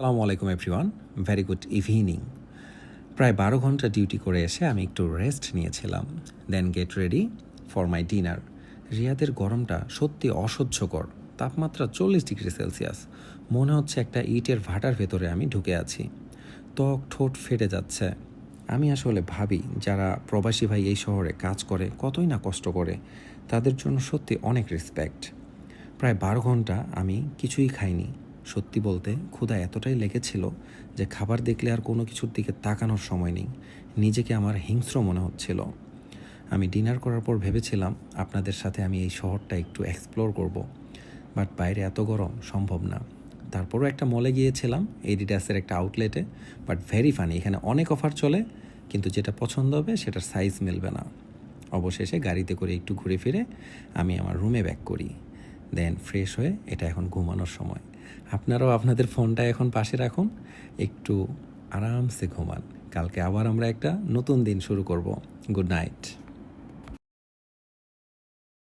আসসালামু আলাইকুম everyone, very good evening. প্রায় 12 ঘন্টা ডিউটি করে এসে আমি একটু রেস্ট নিয়েছিলাম। Then get ready for my dinner. রিয়াদের গরমটা সত্যি অসহ্যকর। তাপমাত্রা 40 ডিগ্রি সেলসিয়াস। মনে হচ্ছে একটা ইটের ভাটার ভেতরে আমি ঢুকে আছি। ত্বক ঠোঁট ফেটে যাচ্ছে। আমি আসলে ভাবি যারা প্রবাসী ভাই এই শহরে কাজ করে কতই না কষ্ট করে, তাদের জন্য সত্যি অনেক রেসপেক্ট। প্রায় 12 ঘন্টা আমি কিছুই খাইনি। সত্যি বলতে ক্ষুধা এতটাই লেগেছিল যে খাবার দেখলে আর কোনো কিছুর দিকে তাকানোর সময় নেই। নিজেকে আমার হিংস্র মনে হচ্ছিল। আমি ডিনার করার পর ভেবেছিলাম আপনাদের সাথে আমি এই শহরটা একটু এক্সপ্লোর করব, বাট বাইরে এত গরম সম্ভব না। তারপরও একটা মলে গিয়েছিলাম, এডিডাসের একটা আউটলেটে। বাট ভেরি ফানি, এখানে অনেক অফার চলে, কিন্তু যেটা পছন্দ হবে সেটার সাইজ মিলবে না। অবশেষে গাড়িতে করে একটু ঘুরে ফিরে আমি আমার রুমে ব্যাক করি। দেন ফ্রেশ হয়ে এটা এখন ঘুমানোর সময়। আপনারাও আপনাদের ফোনটা এখন পাশে রাখুন, একটু আরামসে ঘুমান। কালকে আবার আমরা একটা নতুন দিন শুরু করব। Good night.